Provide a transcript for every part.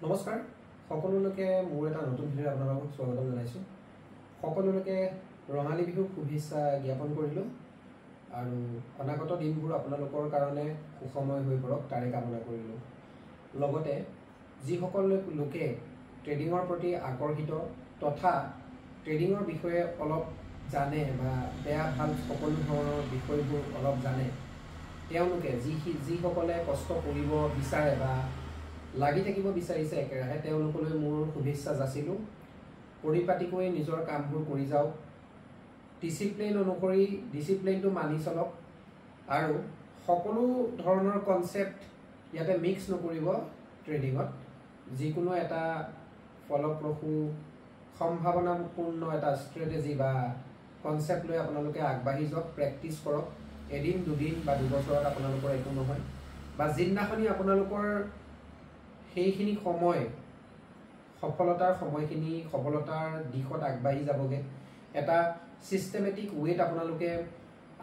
নমস্কাৰ সকলোলৈকে মোৰ এটা নতুন ভিডিঅ' আপোনালোকক স্বাগতম জনাইছোঁ। সকলোলৈকে ৰঙালী বিহুৰ শুভেচ্ছা জ্ঞাপন কৰিলোঁ আৰু অনাগত দিনবোৰ আপোনালোকৰ কাৰণে সুখময় হৈ পৰক তাৰে কামনা কৰিলোঁ। লগতে যিসকল লোকে ট্ৰেডিঙৰ প্ৰতি আকৰ্ষিত তথা ট্ৰেডিঙৰ বিষয়ে অলপ জানে বা বেয়া ভাল সকলো ধৰণৰ বিষয়বোৰ অলপ জানে, তেওঁলোকে যিসকলে কষ্ট কৰিব বিচাৰে বা লাগি থাকিব বিচাৰিছে একেৰাহে, তেওঁলোকলৈ মোৰ শুভেচ্ছা যাচিলোঁ। পৰিপাটিকৈ নিজৰ কামবোৰ কৰি যাওক, ডিচিপ্লিন অনুসৰি ডিচিপ্লিনটো মানি চলক আৰু সকলো ধৰণৰ কনচেপ্ট ইয়াতে মিক্স নকৰিব। ট্ৰেডিঙত যিকোনো এটা ফলপ্ৰসূ সম্ভাৱনাপূৰ্ণ এটা ষ্ট্ৰেটেজি বা কনচেপ্ট লৈ আপোনালোকে আগবাঢ়ি যাওক, প্ৰেক্টিছ কৰক। এদিন দুদিন বা দুবছৰত আপোনালোকৰ একো নহয়, বা যিদিনাখনি আপোনালোকৰ সেইখিনি সময় সফলতাৰ সময়খিনি সফলতাৰ দিশত আগবাঢ়ি যাবগৈ, এটা ছিষ্টেমেটিক ৱেত আপোনালোকে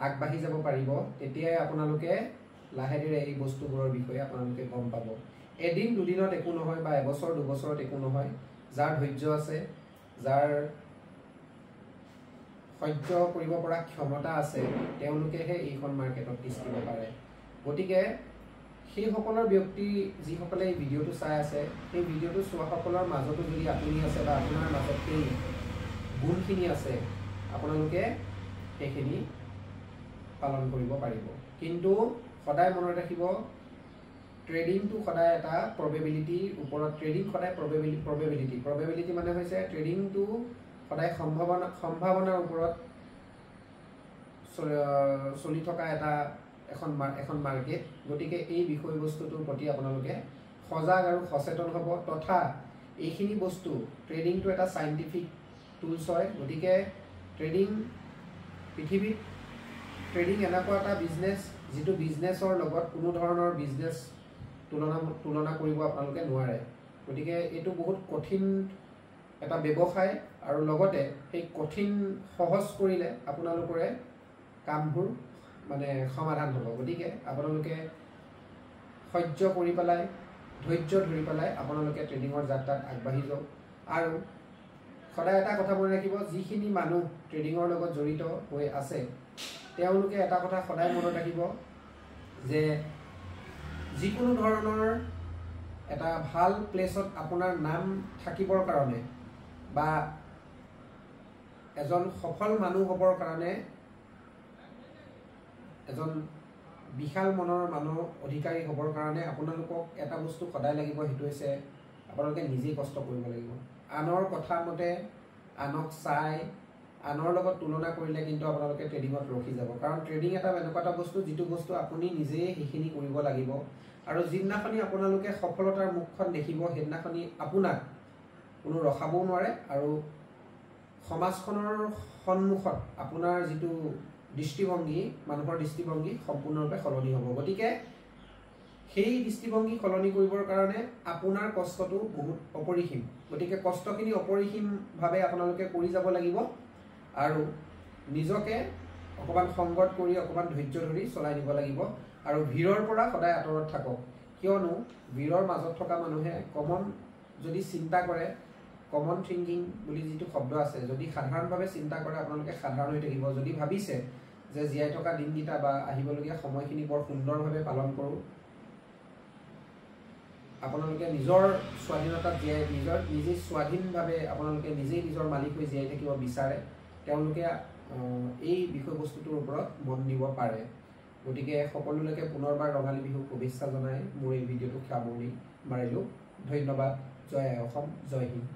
আগবাঢ়ি যাব পাৰিব, তেতিয়াই আপোনালোকে লাহে ধীৰে এই বস্তুবোৰৰ বিষয়ে আপোনালোকে গম পাব। এদিন দুদিনত একো নহয় বা এবছৰ দুবছৰত একো নহয়। যাৰ ধৈৰ্য আছে, যাৰ সহ্য কৰিব পৰা ক্ষমতা আছে, তেওঁলোকেহে এইখন মাৰ্কেটত টিকিব পাৰে। গতিকে সেইসকলৰ ব্যক্তি যিসকলে এই ভিডিঅ'টো চাই আছে, সেই ভিডিঅ'টো চোৱাসকলৰ মাজতো যদি আপুনি আছে বা আপোনাৰ মাজত সেই গুণখিনি আছে, আপোনালোকে সেইখিনি পালন কৰিব পাৰিব। কিন্তু সদায় মনত ৰাখিব, ট্ৰেডিংটো সদায় এটা প্ৰবেবিলিটিৰ ওপৰত, ট্ৰেডিং সদায় প্ৰবেবিলিটি মানে হৈছে ট্ৰেডিংটো সদায় সম্ভাৱনাৰ ওপৰত চলি থকা এখন মাৰ্কেট। গতিকে এই বিষয়বস্তুটোৰ প্ৰতি আপোনালোকে সজাগ আৰু সচেতন হ'ব। তথা এইখিনি বস্তু, ট্ৰেডিংটো এটা চাইণ্টিফিক টুলছ হয়। গতিকে পৃথিৱীত ট্ৰেডিং এনেকুৱা এটা বিজনেছ, যিটো বিজনেছৰ লগত কোনো ধৰণৰ বিজনেছ তুলনা কৰিব আপোনালোকে নোৱাৰে। গতিকে এইটো বহুত কঠিন এটা ব্যৱসায় আৰু লগতে সেই কঠিন সহজ কৰিলে আপোনালোকৰে কামবোৰ মানে সমাধান হ'ব। গতিকে আপোনালোকে সহ্য কৰি পেলাই, ধৈৰ্য ধৰি পেলাই আপোনালোকে ট্ৰেডিঙৰ যাত্ৰাত আগবাঢ়ি যাওক। আৰু সদায় এটা কথা মনত ৰাখিব, যিখিনি মানুহ ট্ৰেডিঙৰ লগত জড়িত হৈ আছে, তেওঁলোকে এটা কথা সদায় মনত ৰাখিব যে যিকোনো ধৰণৰ এটা ভাল প্লেচত আপোনাৰ নাম থাকিবৰ কাৰণে বা এজন সফল মানুহ হ'বৰ কাৰণে, এজন বিশাল মনৰ মানুহ অধিকাৰী হ'বৰ কাৰণে আপোনালোকক এটা বস্তু সদায় লাগিব, সেইটো হৈছে আপোনালোকে নিজেই কষ্ট কৰিব লাগিব। আনৰ কথা মতে, আনক চাই, আনৰ লগত তুলনা কৰিলে কিন্তু আপোনালোকে ট্ৰেডিঙত ৰখি যাব। কাৰণ ট্ৰেডিং এটা এনেকুৱা এটা বস্তু, যিটো বস্তু আপুনি নিজেই সেইখিনি কৰিব লাগিব। আৰু যিদিনাখনি আপোনালোকে সফলতাৰ মুখখন দেখিব, সেইদিনাখনি আপোনাক কোনো ৰখাবও নোৱাৰে আৰু সমাজখনৰ সন্মুখত আপোনাৰ যিটো দৃষ্টিভংগী, মানুহৰ দৃষ্টিভংগী সম্পূৰ্ণৰূপে সলনি হ'ব। গতিকে সেই দৃষ্টিভংগী সলনি কৰিবৰ কাৰণে আপোনাৰ কষ্টটো বহুত অপৰিসীম। গতিকে কষ্টখিনি অপৰিসীমভাৱে আপোনালোকে কৰি যাব লাগিব আৰু নিজকে অকণমান সংগত কৰি, অকণমান ধৈৰ্য ধৰি চলাই নিব লাগিব। আৰু ভিৰৰ পৰা সদায় আঁতৰত থাকক, কিয়নো ভিৰৰ মাজত থকা মানুহে কমন যদি চিন্তা কৰে, কমন থিংকিং বুলি যিটো শব্দ আছে, যদি সাধাৰণভাৱে চিন্তা কৰে, আপোনালোকে সাধাৰণ হৈ থাকিব। যদি ভাবিছে যে জীয়াই থকা দিনকেইটা বা আহিবলগীয়া সময়খিনি বৰ সুন্দৰভাৱে পালন কৰোঁ, আপোনালোকে নিজৰ স্বাধীনতাত নিজেই স্বাধীনভাৱে আপোনালোকে নিজেই নিজৰ মালিক হৈ জীয়াই থাকিব বিচাৰে, তেওঁলোকে এই বিষয়বস্তুটোৰ ওপৰত মন দিব পাৰে। গতিকে সকলোলৈকে পুনৰবাৰ ৰঙালী বিহুৰ শুভেচ্ছা জনাই মোৰ এই ভিডিঅ'টো সামৰণি মাৰিলোঁ। ধন্যবাদ। জয় আই অসম, জয় হিন্দ।